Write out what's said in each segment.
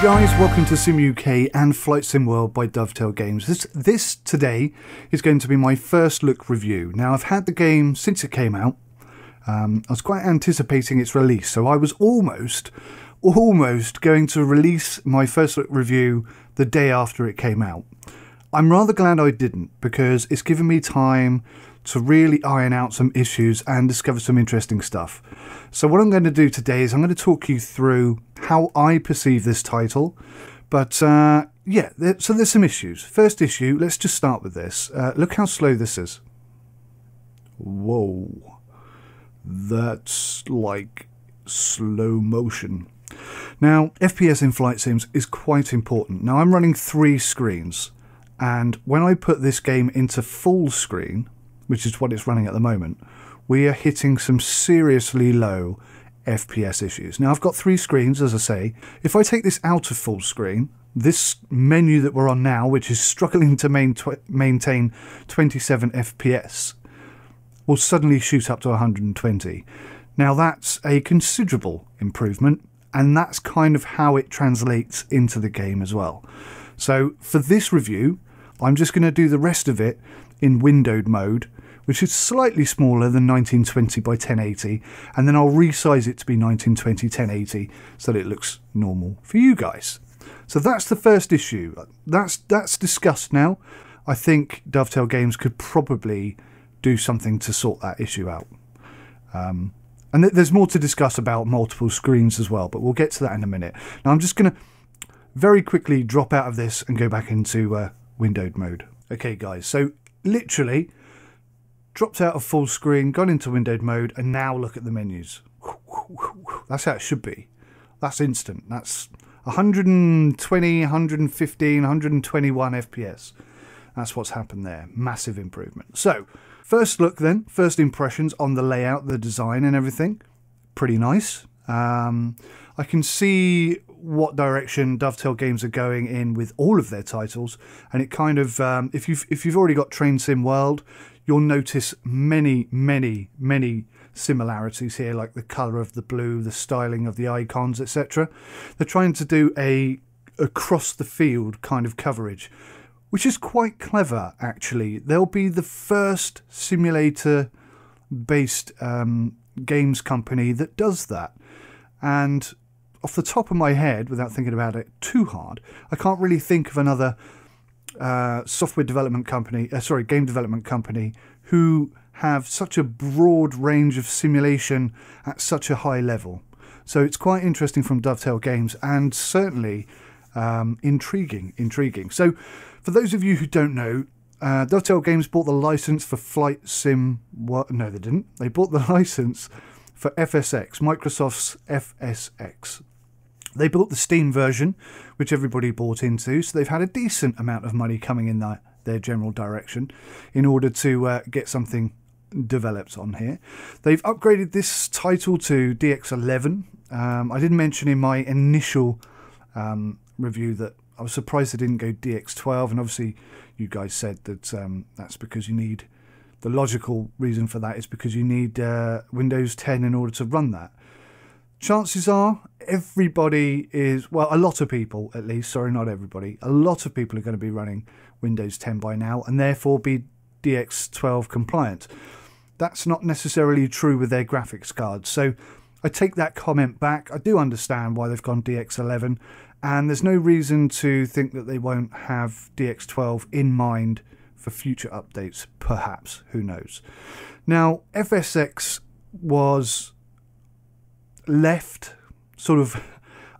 guys, welcome to Sim UK and Flight Sim World by Dovetail Games. This today is going to be my first look review. Now, I've had the game since it came out. I was quite anticipating its release, so I was almost going to release my first look review the day after it came out. I'm rather glad I didn't, because it's given me time to really iron out some issues and discover some interesting stuff. So what I'm going to do today is I'm going to talk you through how I perceive this title. But yeah, so there's some issues. First issue, let's just start with this. Look how slow this is. Whoa. That's like slow motion. Now, FPS in flight sims is quite important. Now, I'm running 3 screens. And when I put this game into full screen, which is what it's running at the moment, we are hitting some seriously low FPS issues. Now, I've got 3 screens, as I say. If I take this out of full screen, this menu that we're on now, which is struggling to maintain 27 FPS, will suddenly shoot up to 120. Now, that's a considerable improvement, and that's kind of how it translates into the game as well. So for this review, I'm just going to do the rest of it in windowed mode, which is slightly smaller than 1920 by 1080, and then I'll resize it to be 1920 1080 so that it looks normal for you guys. So that's the first issue. That's discussed now. I think Dovetail Games could probably do something to sort that issue out. And there's more to discuss about multiple screens as well, but we'll get to that in a minute. Now I'm just going to very quickly drop out of this and go back into windowed mode. Okay guys, so literally dropped out of full screen, gone into windowed mode, and now look at the menus. That's how it should be. That's instant. That's 120, 115, 121 FPS. That's what's happened there. Massive improvement. So, first look then, first impressions on the layout, the design and everything. Pretty nice. I can see what direction Dovetail Games are going in with all of their titles, and it kind of, if you've already got Train Sim World, you'll notice many similarities here, like the colour of the blue, the styling of the icons, etc. They're trying to do a across the field kind of coverage, which is quite clever actually. They'll be the first simulator based games company that does that. And off the top of my head, without thinking about it too hard, I can't really think of another game development company who have such a broad range of simulation at such a high level. So it's quite interesting from Dovetail Games, and certainly intriguing. So for those of you who don't know, Dovetail Games bought the license for Flight Sim. No, they didn't. They bought the license for FSX, Microsoft's FSX. They built the Steam version, which everybody bought into, so they've had a decent amount of money coming in their general direction in order to get something developed on here. They've upgraded this title to DX11. I did mention in my initial review that I was surprised they didn't go DX12, and obviously you guys said that that's because you need, the logical reason for that is because you need Windows 10 in order to run that. Chances are everybody is, well, a lot of people at least, sorry, not everybody, a lot of people are going to be running Windows 10 by now and therefore be DX12 compliant. That's not necessarily true with their graphics cards, so I take that comment back. I do understand why they've gone DX11, and there's no reason to think that they won't have DX12 in mind for future updates, perhaps, who knows. Now, FSX was left sort of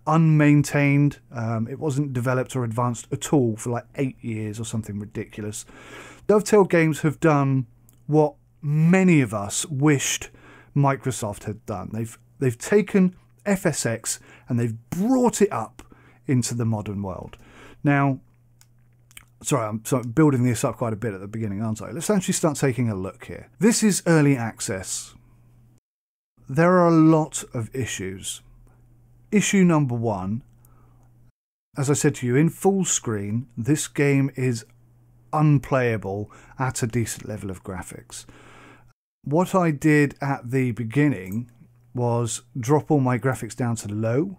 unmaintained. It wasn't developed or advanced at all for like 8 years or something ridiculous. Dovetail Games have done what many of us wished Microsoft had done. They've taken FSX and they've brought it up into the modern world. Now, sorry, I'm building this up quite a bit at the beginning, aren't I? Let's actually start taking a look here. This is early access. There are a lot of issues. Issue number 1, as I said to you, in full screen, this game is unplayable at a decent level of graphics. What I did at the beginning was drop all my graphics down to low,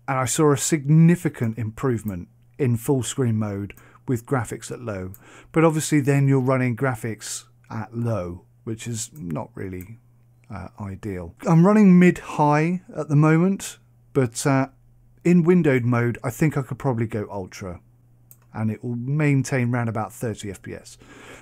and I saw a significant improvement in full screen mode with graphics at low. But obviously then you're running graphics at low, which is not really ideal. I'm running mid-high at the moment, but in windowed mode I think I could probably go ultra, and it will maintain around about 30 FPS.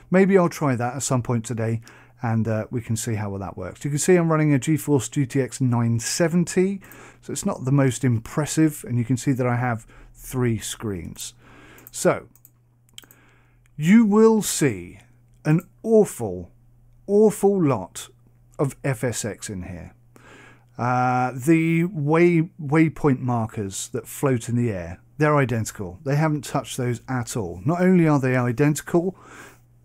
Maybe I'll try that at some point today, and we can see how well that works. You can see I'm running a GeForce GTX 970, so it's not the most impressive, and you can see that I have 3 screens. So you will see an awful lot of FSX in here. The waypoint markers that float in the air, they're identical. They haven't touched those at all. Not only are they identical,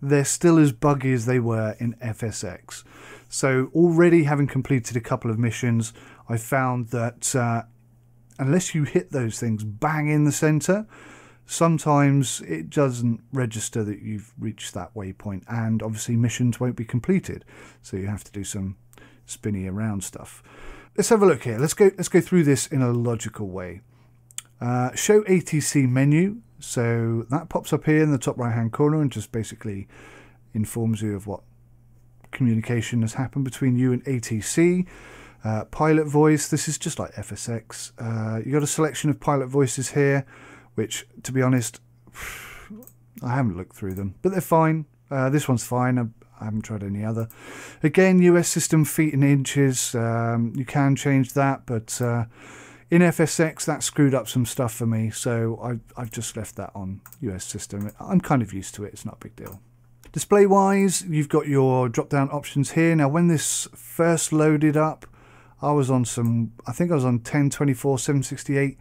they're still as buggy as they were in FSX. So already, having completed a couple of missions, I found that unless you hit those things bang in the center, sometimes it doesn't register that you've reached that waypoint, and obviously missions won't be completed. So you have to do some spinny around stuff. Let's have a look here. Let's go through this in a logical way. Show ATC menu. So that pops up here in the top right hand corner and just basically informs you of what communication has happened between you and ATC. Pilot voice, this is just like FSX. You got a selection of pilot voices here, which, to be honest, I haven't looked through them, but they're fine. This one's fine. I haven't tried any other. Again, US system feet and inches. You can change that, but in FSX that screwed up some stuff for me, so I've just left that on US system. I'm kind of used to it. It's not a big deal. Display wise, you've got your drop down options here. Now when this first loaded up, I was on I think I was on 1024 768.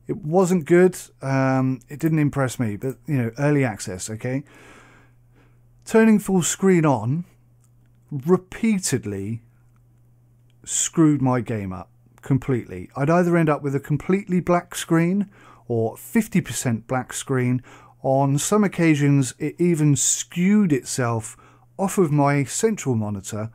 It wasn't good. It didn't impress me, but you know, early access, okay? Turning full screen on repeatedly screwed my game up completely. I'd either end up with a completely black screen or 50% black screen. On some occasions it even skewed itself off of my central monitor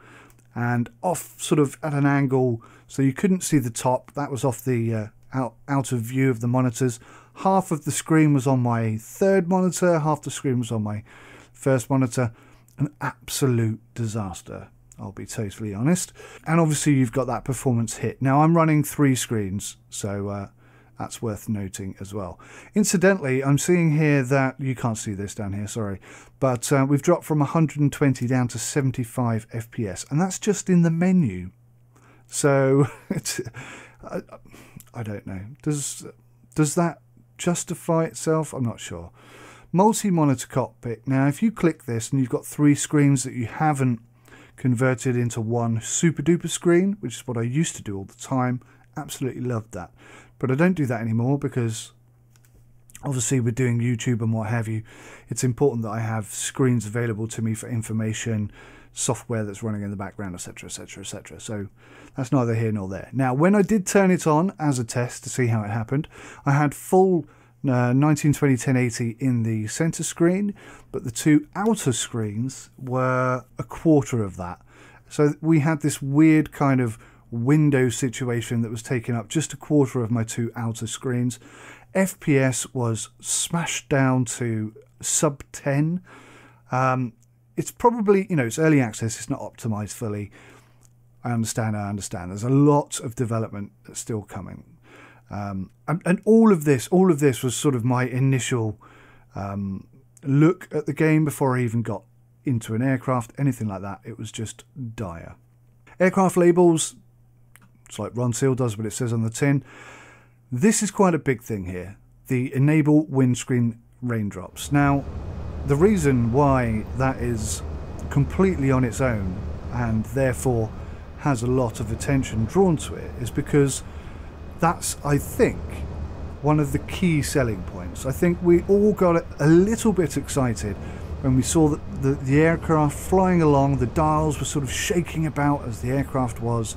and off sort of at an angle, so you couldn't see the top. That was off the out of view of the monitors. Half of the screen was on my third monitor, half the screen was on my first monitor. An absolute disaster, I'll be totally honest. And obviously you've got that performance hit. Now I'm running 3 screens, so that's worth noting as well. Incidentally, I'm seeing here that, you can't see this down here, sorry, but we've dropped from 120 down to 75 FPS, and that's just in the menu. So it's, I don't know. Does that justify itself? I'm not sure. Multi-monitor cockpit. Now if you click this and you've got 3 screens that you haven't converted into one super duper screen, which is what I used to do all the time, absolutely loved that. But I don't do that anymore because obviously we're doing YouTube and what have you. It's important that I have screens available to me for information, software that's running in the background, etc, etc, etc. So that's neither here nor there. Now when I did turn it on as a test to see how it happened, I had full 1920 1080 in the center screen, but the 2 outer screens were a quarter of that. So we had this weird kind of window situation that was taking up just a quarter of my 2 outer screens. FPS was smashed down to sub 10. It's probably, you know, it's early access, it's not optimized fully. I understand. There's a lot of development that's still coming. And all of this was sort of my initial look at the game before I even got into an aircraft, anything like that. It was just dire. Aircraft labels, it's like Ron Seal does what it says on the tin. This is quite a big thing here. The enable windscreen raindrops. Now, the reason why that is completely on its own and therefore has a lot of attention drawn to it is because that's, I think, one of the key selling points. I think we all got a little bit excited when we saw that the aircraft flying along, the dials were sort of shaking about as the aircraft was,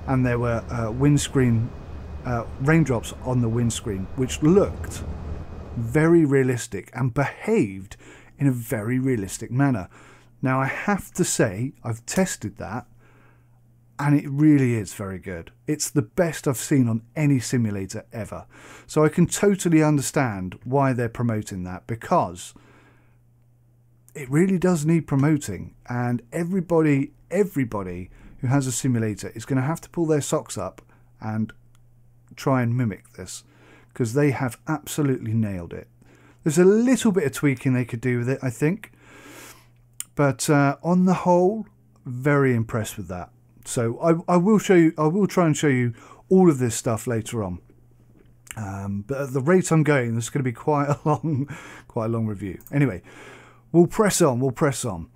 and there were windscreen raindrops on the windscreen, which looked very realistic and behaved in a very realistic manner. Now I have to say, I've tested that, And it really is very good. It's the best I've seen on any simulator ever. So I can totally understand why they're promoting that, because it really does need promoting. And everybody who has a simulator is going to have to pull their socks up and try and mimic this, because they have absolutely nailed it. There's a little bit of tweaking they could do with it, I think. But on the whole, very impressed with that. So I will show you. I will try and show you all of this stuff later on. But at the rate I'm going, this is going to be quite a long review. Anyway, we'll press on. We'll press on.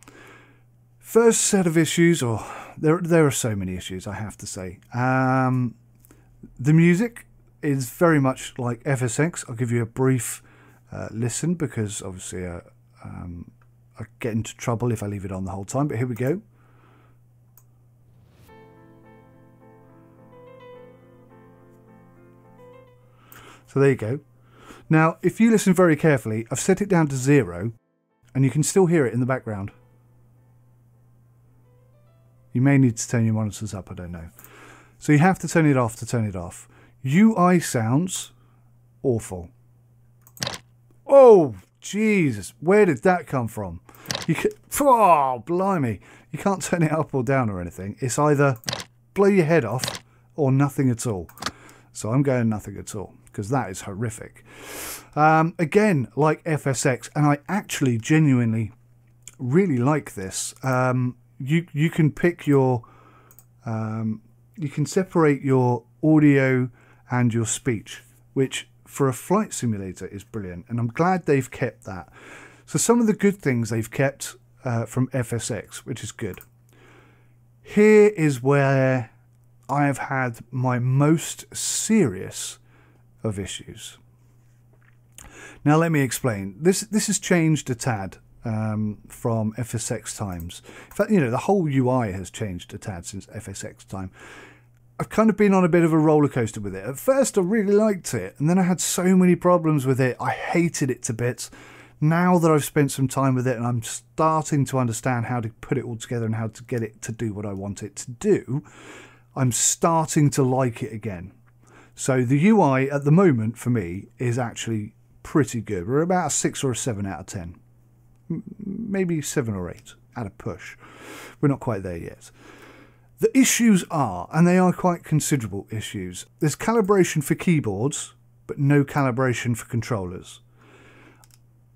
First set of issues, or there are so many issues, I have to say. The music is very much like FSX. I'll give you a brief listen, because obviously I get into trouble if I leave it on the whole time. But here we go. So there you go. Now, if you listen very carefully, I've set it down to 0, and you can still hear it in the background. You may need to turn your monitors up, I don't know. So you have to turn it off to turn it off. UI sounds awful. Oh, Jesus, where did that come from? You can, oh, blimey. You can't turn it up or down or anything. It's either blow your head off or nothing at all. So I'm going nothing at all, because that is horrific. Again, like FSX, and I actually genuinely really like this. You can pick your, you can separate your audio and your speech, which for a flight simulator is brilliant, and I'm glad they've kept that. So some of the good things they've kept from FSX, which is good. Here is where I have had my most serious of issues. Now let me explain. This has changed a tad from FSX times. In fact, you know, the whole UI has changed a tad since FSX time. I've kind of been on a bit of a roller coaster with it. At first I really liked it, and then I had so many problems with it. I hated it to bits. Now that I've spent some time with it and I'm starting to understand how to put it all together and how to get it to do what I want it to do, I'm starting to like it again. So the UI at the moment for me is actually pretty good. We're about a 6 or a 7 out of 10. Maybe 7 or 8 at a push. We're not quite there yet. The issues are, and they are quite considerable issues. There's calibration for keyboards, but no calibration for controllers.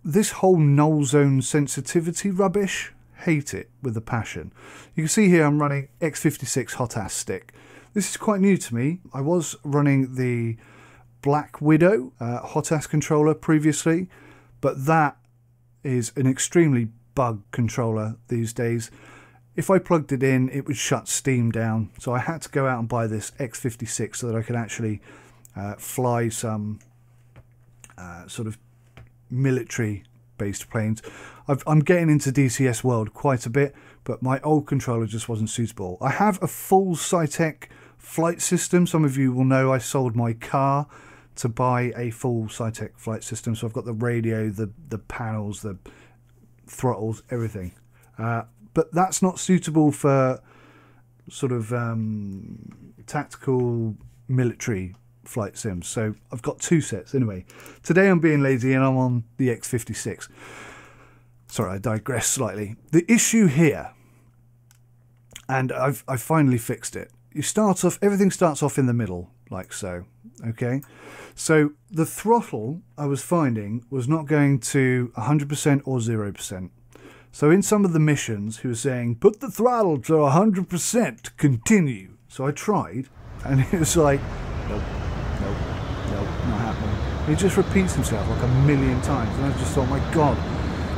This whole null zone sensitivity rubbish, hate it with a passion. You can see here I'm running X56 hot ass stick. This is quite new to me. I was running the Black Widow hot ass controller previously, but that is an extremely bug controller these days. If I plugged it in, it would shut Steam down. So I had to go out and buy this X56 so that I could actually fly some sort of military-based planes. I'm getting into DCS world quite a bit, but my old controller just wasn't suitable. I have a full Cytec flight system. Some of you will know I sold my car to buy a full Cytec flight system. So I've got the radio, the panels, the throttles, everything. But that's not suitable for sort of tactical military flight sims. So I've got 2 sets. Anyway, today I'm being lazy and I'm on the X56. Sorry, I digress slightly. The issue here, and I've finally fixed it. You start off, everything starts off in the middle, like so. Okay, so the throttle I was finding was not going to 100% or 0%. So in some of the missions, he was saying, put the throttle to 100% to continue. So I tried, and it was like, nope, nope, nope, not happening. And he just repeats himself like a million times. And I just thought, my God,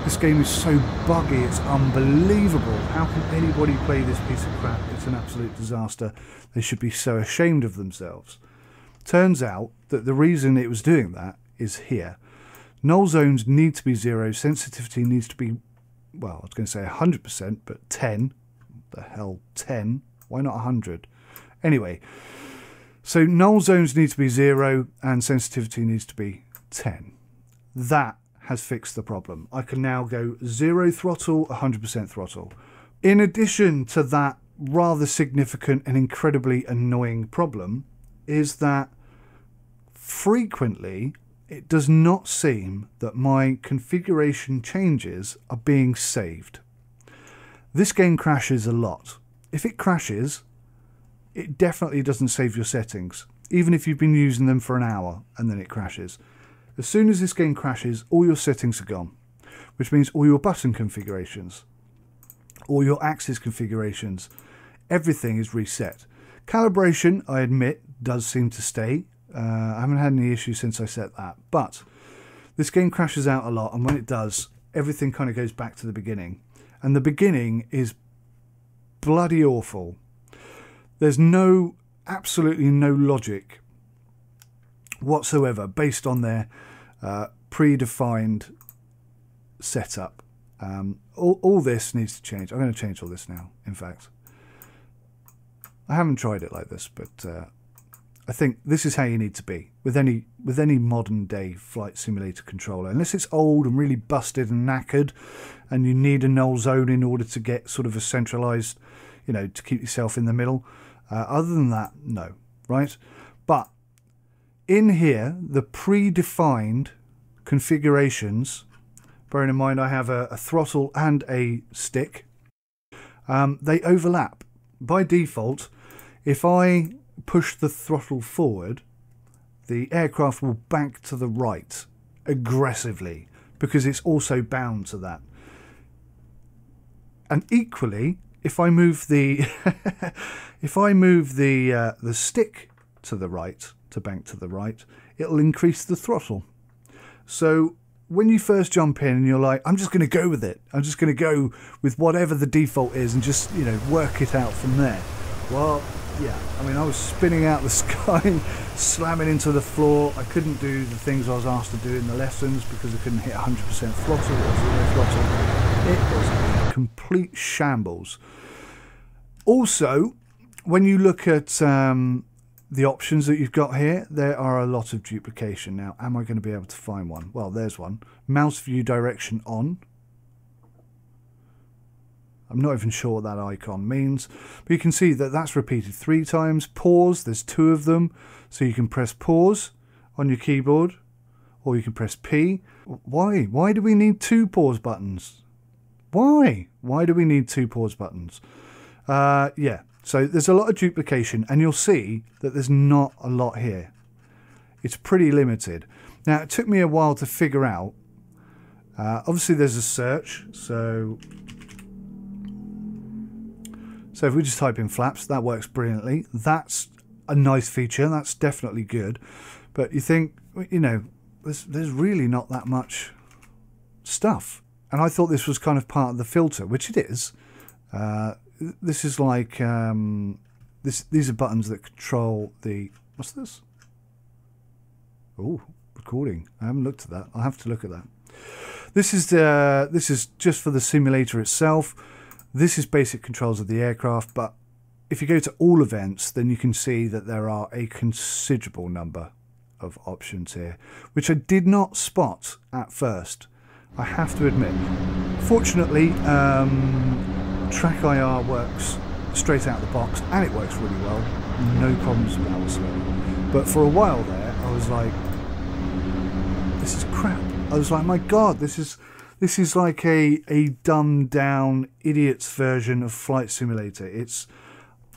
this game is so buggy, it's unbelievable. How can anybody play this piece of crap? It's an absolute disaster. They should be so ashamed of themselves. Turns out that the reason it was doing that is here. Null zones need to be 0, sensitivity needs to be, well, I was going to say 100%, but 10. The hell, 10? Why not 100? Anyway, so null zones need to be 0 and sensitivity needs to be 10. That has fixed the problem. I can now go 0 throttle, 100% throttle. In addition to that rather significant and incredibly annoying problem is that frequently it does not seem that my configuration changes are being saved. This game crashes a lot. If it crashes, it definitely doesn't save your settings, even if you've been using them for an hour and then it crashes. As soon as this game crashes, all your settings are gone, which means all your button configurations, all your axis configurations, everything is reset. Calibration, I admit, does seem to stay. I haven't had any issues since I set that, but this game crashes out a lot, and when it does, everything kind of goes back to the beginning. And the beginning is bloody awful. There's absolutely no logic whatsoever based on their predefined setup. All this needs to change. I'm going to change all this now, in fact. I haven't tried it like this, but I think this is how you need to be with any modern day flight simulator controller, unless it's old and really busted and knackered and you need a null zone in order to get sort of a centralized, to keep yourself in the middle. Other than that, no, right? But in here, the predefined configurations, bearing in mind I have a throttle and a stick, they overlap. By default, if I push the throttle forward, the aircraft will bank to the right aggressively because it's also bound to that. And equally, if I move the the stick to the right, to bank to the right, it'll increase the throttle. So when you first jump in and you're like, I'm just going to go with it, I'm just going to go with whatever the default is and just work it out from there. Well, yeah, I mean, I was spinning out the sky, slamming into the floor. I couldn't do the things I was asked to do in the lessons because I couldn't hit 100% throttle or zero throttle. It was a complete shambles. Also, when you look at the options that you've got here, there are a lot of duplication. Now, am I going to be able to find one? Well, there's one. Mouse view direction on. I'm not even sure what that icon means, but you can see that that's repeated 3 times. Pause, there's 2 of them, so you can press pause on your keyboard, or you can press P. Why? Why do we need 2 pause buttons? Why? Why do we need 2 pause buttons? Yeah, so there's a lot of duplication, and you'll see that there's not a lot here. It's pretty limited. Now, it took me a while to figure out. Obviously, there's a search, so if we just type in flaps, that works brilliantly. That's a nice feature. That's definitely good. But you think, there's really not that much stuff. And I thought this was kind of part of the filter, which it is. This is like, these are buttons that control the, what's this? Oh, recording. I haven't looked at that. I'll have to look at that. This is just for the simulator itself. This is basic controls of the aircraft, but if you go to all events, then you can see that there are a considerable number of options here, which I did not spot at first, I have to admit. Fortunately, Track IR works straight out of the box, and it works really well. No problems with that whatsoever. But for a while there, I was like, this is crap. I was like, my God, this is like a dumbed down idiot's version of Flight Simulator.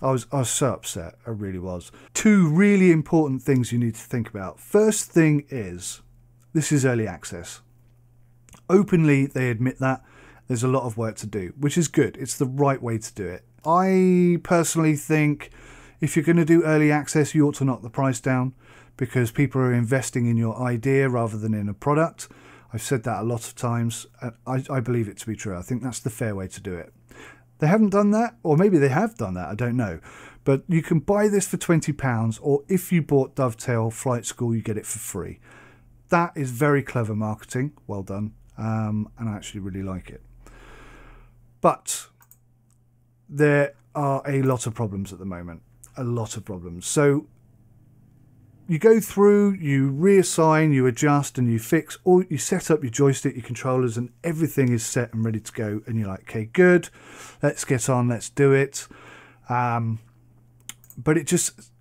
I was so upset. I really was. 2 really important things you need to think about. First thing is, this is early access. Openly, they admit that. There's a lot of work to do, which is good. It's the right way to do it. I personally think if you're going to do early access, you ought to knock the price down because people are investing in your idea rather than in a product. I've said that a lot of times. I believe it to be true. I think that's the fair way to do it. They haven't done that, or maybe they have done that, I don't know. But you can buy this for £20, or if you bought Dovetail Flight School, you get it for free. That is very clever marketing. Well done. And I actually really like it. But there are a lot of problems at the moment. A lot of problems. So you go through, you reassign, you adjust, and you fix, or you set up your joystick, your controllers, and everything is set and ready to go. And you're like, okay, good, let's get on, let's do it. But it just,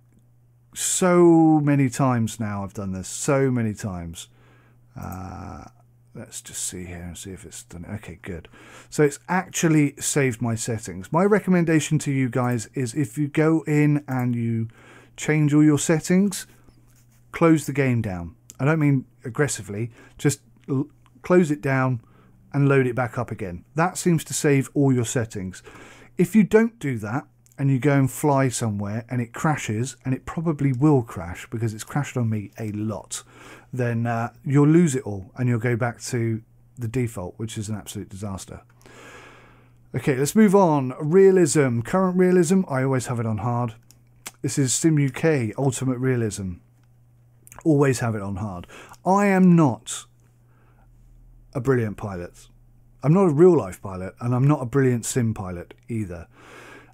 so many times now I've done this, so many times. Let's just see here and see if it's done it. Okay, good. So it's actually saved my settings. My recommendation to you guys is if you go in and you change all your settings, close the game down. I don't mean aggressively, just close it down and load it back up again. That seems to save all your settings. If you don't do that and you go and fly somewhere and it crashes, and it probably will crash because it's crashed on me a lot, then you'll lose it all and you'll go back to the default, which is an absolute disaster. Okay, let's move on. Realism. Current realism, I always have it on hard. This is Sim UK Ultimate Realism. Always have it on hard. I am not a brilliant pilot. I'm not a real life pilot, and I'm not a brilliant sim pilot either.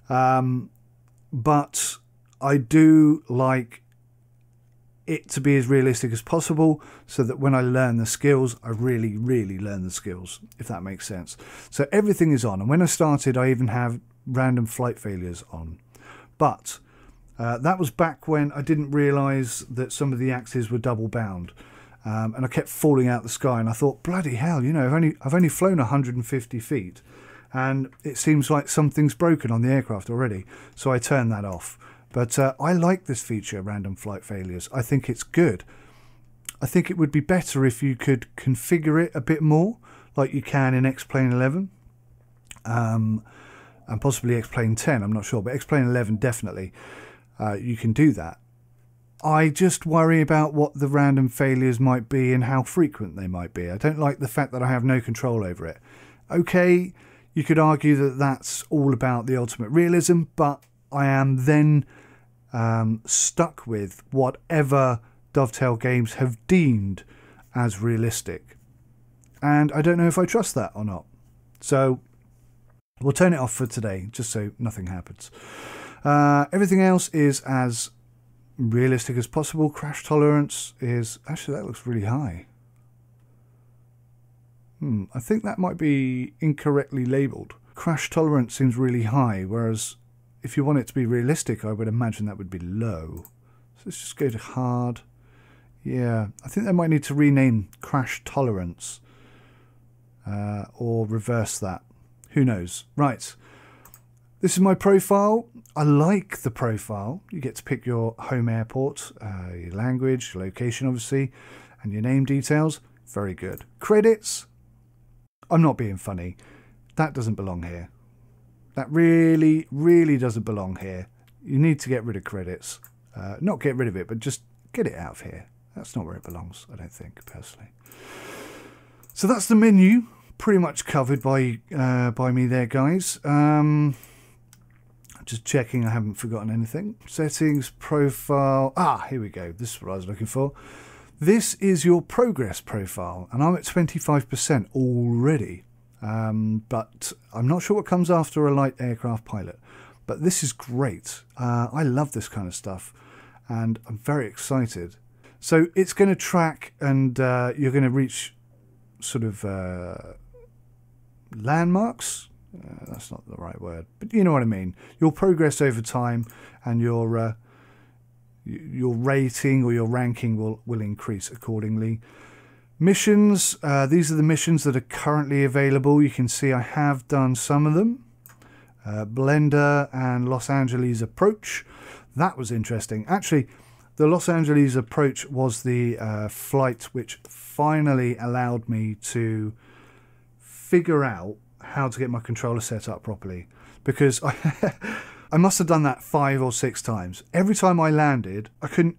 But I do like it to be as realistic as possible, so that when I learn the skills, I really learn the skills, if that makes sense. So everything is on, and when I started, I even have random flight failures on. But that was back when I didn't realise that some of the axes were double bound, and I kept falling out the sky, and I thought, bloody hell, you know, I've only flown 150 feet, and it seems like something's broken on the aircraft already. So I turned that off. But I like this feature, random flight failures. I think it's good. I think it would be better if you could configure it a bit more, like you can in X-Plane 11, and possibly X-Plane 10, I'm not sure, but X-Plane 11 definitely. You can do that. I just worry about what the random failures might be and how frequent they might be. I don't like the fact that I have no control over it. Okay, you could argue that that's all about the ultimate realism, but I am then stuck with whatever Dovetail Games have deemed as realistic. And I don't know if I trust that or not. So we'll turn it off for today, just so nothing happens. Everything else is as realistic as possible. Crash tolerance is... Actually, that looks really high. I think that might be incorrectly labelled. Crash tolerance seems really high, whereas if you want it to be realistic, I would imagine that would be low. So let's just go to hard. Yeah, I think they might need to rename crash tolerance or reverse that. Who knows? Right. This is my profile. I like the profile. You get to pick your home airport, your language, your location, obviously, and your name details. Very good. Credits. I'm not being funny. That doesn't belong here. That really doesn't belong here. You need to get rid of credits. Not get rid of it, but just get it out of here. That's not where it belongs, I don't think, personally. So that's the menu. Pretty much covered by me there, guys. Just checking I haven't forgotten anything. Settings, profile. Ah, here we go. This is what I was looking for. This is your progress profile, and I'm at 25% already. But I'm not sure what comes after a light aircraft pilot. But this is great. I love this kind of stuff, and I'm very excited. So it's going to track, and you're going to reach sort of landmarks. That's not the right word, but you know what I mean. Your progress over time, and your rating or your ranking will increase accordingly. Missions, these are the missions that are currently available. You can see I have done some of them. Blender and Los Angeles Approach. That was interesting. Actually, the Los Angeles Approach was the flight which finally allowed me to figure out how to get my controller set up properly. Because I must have done that 5 or 6 times. Every time I landed, I couldn't...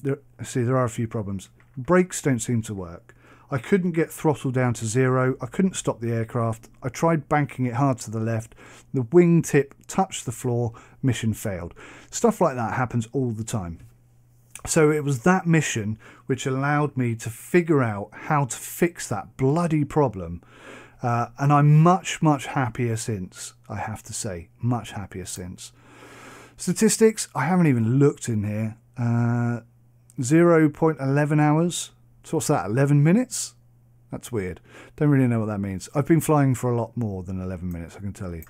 there are a few problems. Brakes don't seem to work. I couldn't get throttle down to 0. I couldn't stop the aircraft. I tried banking it hard to the left. The wingtip touched the floor. Mission failed. Stuff like that happens all the time. So it was that mission which allowed me to figure out how to fix that bloody problem. And I'm much happier since, I have to say. Much happier since. Statistics, I haven't even looked in here. 0.11 hours. So what's that, 11 minutes? That's weird. Don't really know what that means. I've been flying for a lot more than 11 minutes, I can tell you.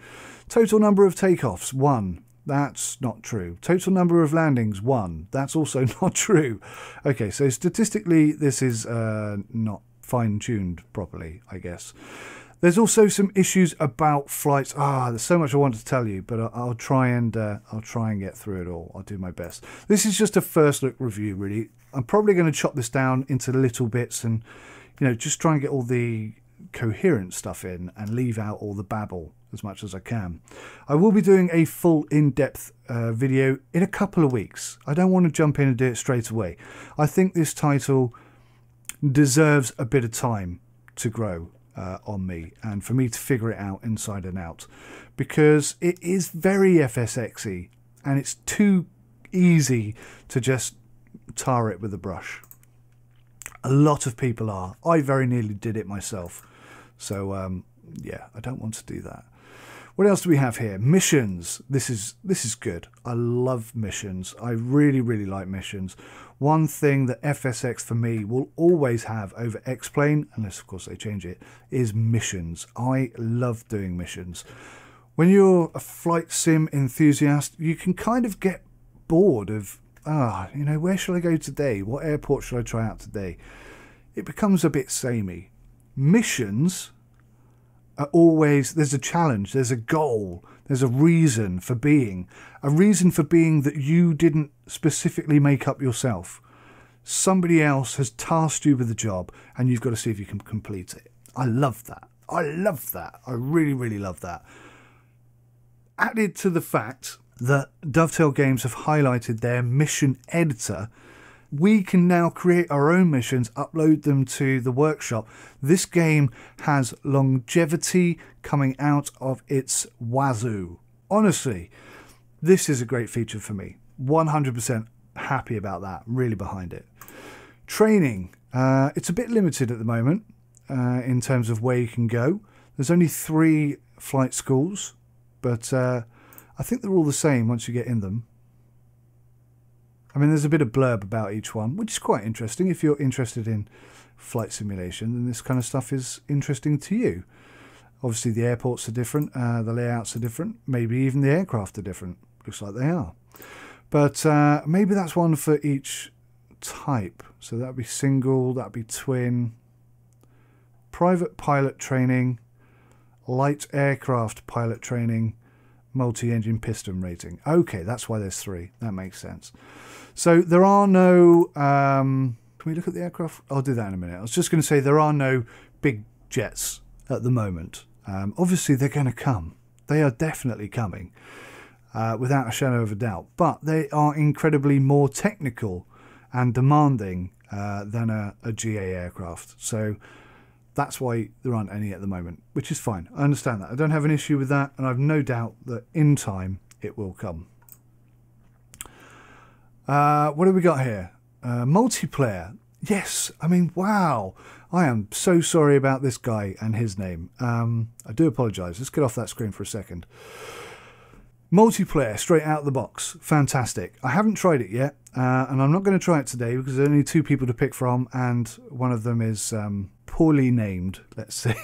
Total number of takeoffs, 1. That's not true. Total number of landings, 1. That's also not true. Okay, so statistically, this is not fine-tuned properly, I guess. There's also some issues about flights. There's so much I want to tell you, but I'll try and get through it all. I'll do my best. This is just a first look review, really. I'm probably going to chop this down into little bits and, just try and get all the coherent stuff in and leave out all the babble as much as I can. I will be doing a full in-depth video in a couple of weeks. I don't want to jump in and do it straight away. I think this title deserves a bit of time to grow on me and for me to figure it out inside and out, because it is very FSX-y and it's too easy to just tar it with a brush. A lot of people are. I very nearly did it myself. So yeah, I don't want to do that. What else do we have here? Missions. This is good. I love missions. I really, really like missions. One thing that FSX for me will always have over X-Plane, unless of course they change it, is missions. I love doing missions. When you're a flight sim enthusiast, you can kind of get bored of, where shall I go today? What airport should I try out today? It becomes a bit samey. Missions are always, there's a challenge, there's a goal, there's a reason for being. A reason for being that you didn't specifically make up yourself. Somebody else has tasked you with the job and you've got to see if you can complete it. I love that. I love that. I really, really love that. Added to the fact that Dovetail Games have highlighted their mission editor, we can now create our own missions, upload them to the workshop. This game has longevity coming out of its wazoo. Honestly, this is a great feature for me. 100% happy about that, really behind it. Training, it's a bit limited at the moment in terms of where you can go. There's only 3 flight schools, but I think they're all the same once you get in them. I mean, there's a bit of blurb about each one, which is quite interesting. If you're interested in flight simulation, then this kind of stuff is interesting to you. Obviously, the airports are different, the layouts are different, maybe even the aircraft are different. Looks like they are. But maybe that's one for each type. So that would be single, that would be twin, private pilot training, light aircraft pilot training, multi-engine piston rating. Okay, that's why there's 3. That makes sense. So there are no... can we look at the aircraft? I'll do that in a minute. I was just going to say there are no big jets at the moment. Obviously, they're going to come. They are definitely coming, without a shadow of a doubt. But they are incredibly more technical and demanding than a GA aircraft. So that's why there aren't any at the moment, which is fine. I understand that. I don't have an issue with that, and I've no doubt that in time it will come. What have we got here? Multiplayer. Yes, I mean, wow. I am so sorry about this guy and his name. I do apologise. Let's get off that screen for a second. Multiplayer, straight out of the box. Fantastic. I haven't tried it yet, and I'm not going to try it today because there are only 2 people to pick from, and one of them is poorly named, let's say.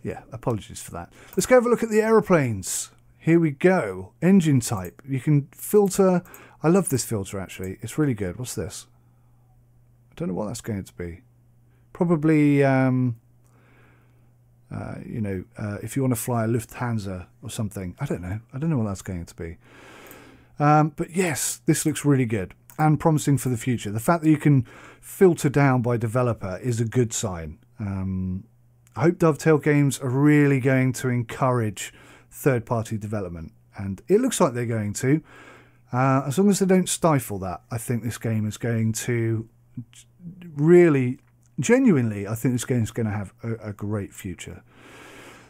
Yeah, apologies for that. Let's go have a look at the aeroplanes. Here we go. Engine type. You can filter. I love this filter, actually. It's really good. What's this? I don't know what that's going to be. Probably, if you want to fly a Lufthansa or something. I don't know. I don't know what that's going to be. But yes, this looks really good and promising for the future. The fact that you can filter down by developer is a good sign. I hope Dovetail Games are really going to encourage third-party development, and it looks like they're going to. As long as they don't stifle that, I think this game is going to really, genuinely, I think this game is going to have a great future.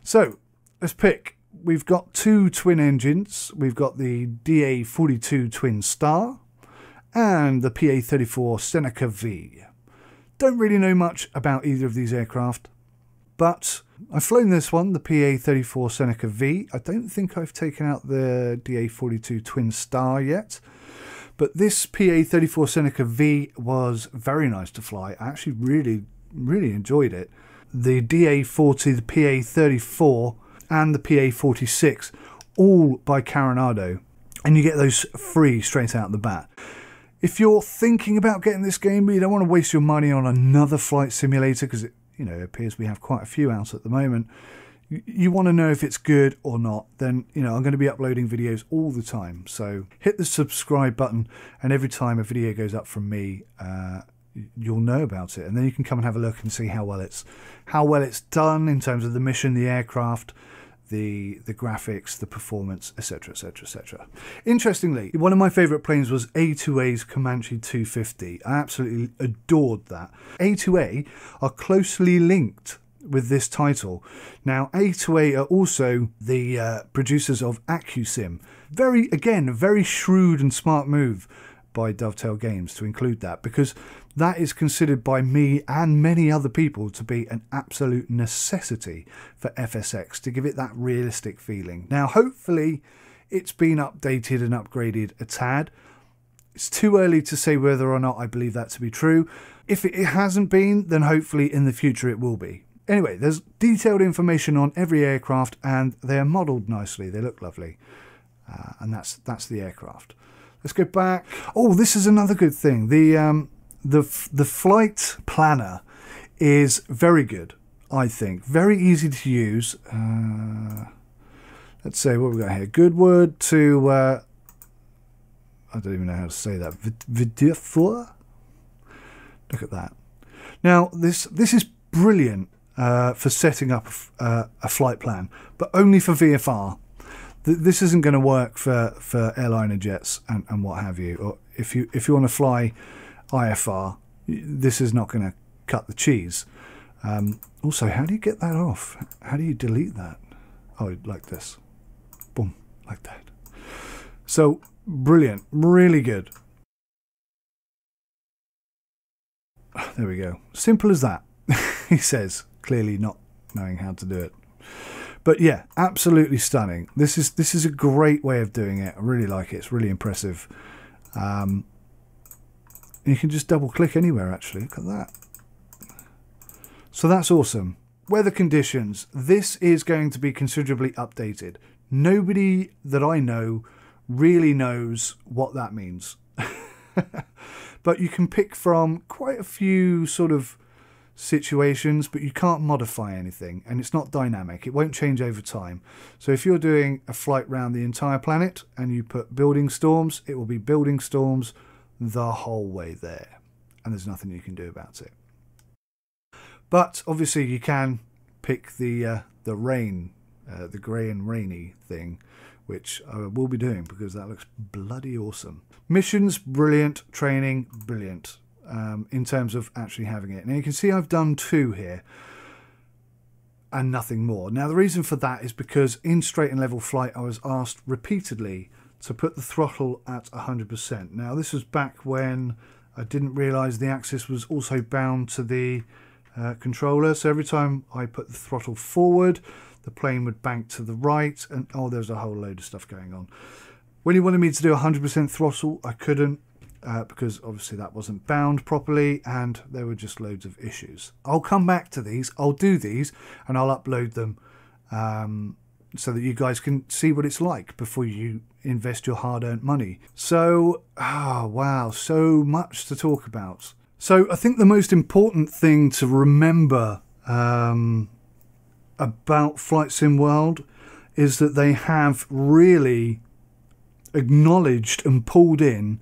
So, let's pick. We've got 2 twin engines. We've got the DA42 Twin Star and the PA34 Seneca V. Don't really know much about either of these aircraft, but I've flown this one, the PA34 Seneca V. I don't think I've taken out the DA42 Twin Star yet, but this PA34 Seneca V was very nice to fly. I actually really enjoyed it. The DA40, the PA34 and the PA46 all by Coronado, and you get those free straight out the bat. If you're thinking about getting this game, but you don't want to waste your money on another flight simulator, because it appears we have quite a few out at the moment, you want to know if it's good or not, then I'm going to be uploading videos all the time. So hit the subscribe button, and every time a video goes up from me, you'll know about it, and then you can come and have a look and see how well it's done in terms of the mission, the aircraft, the graphics, the performance, etc, etc, etc. Interestingly, one of my favourite planes was A2A's Comanche 250. I absolutely adored that. A2A are closely linked with this title. Now, A2A are also the producers of AccuSim. Very shrewd and smart move by Dovetail Games to include that, because that is considered by me and many other people to be an absolute necessity for FSX, to give it that realistic feeling. Now, hopefully it's been updated and upgraded a tad. It's too early to say whether or not I believe that to be true. If it hasn't been, then hopefully in the future it will be. Anyway, there's detailed information on every aircraft, and they are modelled nicely. They look lovely, and that's the aircraft. Let's go back. Oh, this is another good thing. The flight planner is very good, I think. Very easy to use. Let's say what we got here. Goodwood to I don't even know how to say that. Vidifur. Look at that. Now this is brilliant for setting up a flight plan, but only for VFR. This isn't going to work for airliner jets and what have you. Or if you want to fly IFR, this is not going to cut the cheese. Also, how do you get that off? How do you delete that? Oh, like this. Boom, like that. So, brilliant. Really good. There we go. Simple as that, he says, clearly not knowing how to do it. But yeah, absolutely stunning. This is a great way of doing it. I really like it. It's really impressive. You can just double click anywhere, actually. Look at that. So that's awesome. Weather conditions. This is going to be considerably updated. Nobody that I know really knows what that means. But you can pick from quite a few sort of situations, but you can't modify anything, and it's not dynamic. It won't change over time. So if you're doing a flight around the entire planet and you put building storms, it will be building storms the whole way there, and there's nothing you can do about it. But obviously you can pick the rain, the grey and rainy thing, which I will be doing because that looks bloody awesome. Missions, brilliant. Training, brilliant. In terms of actually having it. Now you can see I've done 2 here and nothing more. Now the reason for that is because in straight and level flight I was asked repeatedly to put the throttle at 100%. Now this was back when I didn't realise the axis was also bound to the controller, so every time I put the throttle forward the plane would bank to the right, and oh, there's a whole load of stuff going on. When he wanted me to do 100% throttle I couldn't, because obviously that wasn't bound properly and there were just loads of issues. I'll come back to these, I'll do these and I'll upload them so that you guys can see what it's like before you invest your hard-earned money. So, wow, so much to talk about. So I think the most important thing to remember about Flight Sim World is that they have really acknowledged and pulled in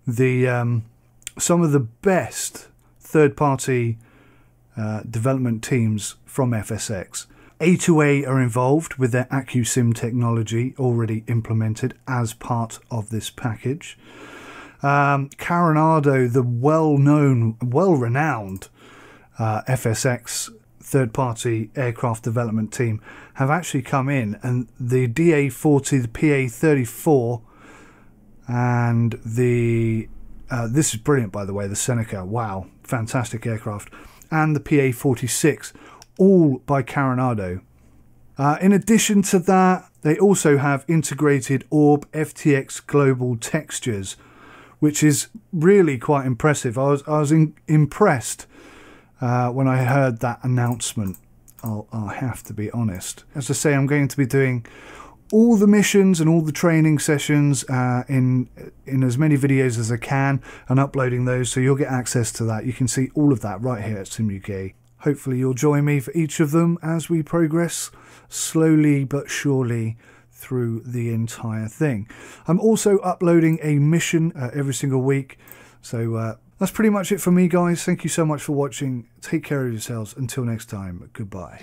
the some of the best third-party development teams from FSX. A2A are involved with their AccuSim technology already implemented as part of this package. Coronado, the well-known, well-renowned FSX third-party aircraft development team, have actually come in, and the DA40, the PA34, and the this is brilliant, by the way, the Seneca, wow, fantastic aircraft, and the PA46, all by Coronado. In addition to that, they also have integrated Orb FTX Global textures, which is really quite impressive. I was impressed when I heard that announcement. I'll have to be honest. As I say, I'm going to be doing all the missions and all the training sessions in as many videos as I can, and uploading those, so you'll get access to that. You can see all of that right here at SimUK. Hopefully you'll join me for each of them as we progress slowly but surely through the entire thing. I'm also uploading a mission every single week, so that's pretty much it for me, guys. Thank you so much for watching. Take care of yourselves. Until next time, goodbye.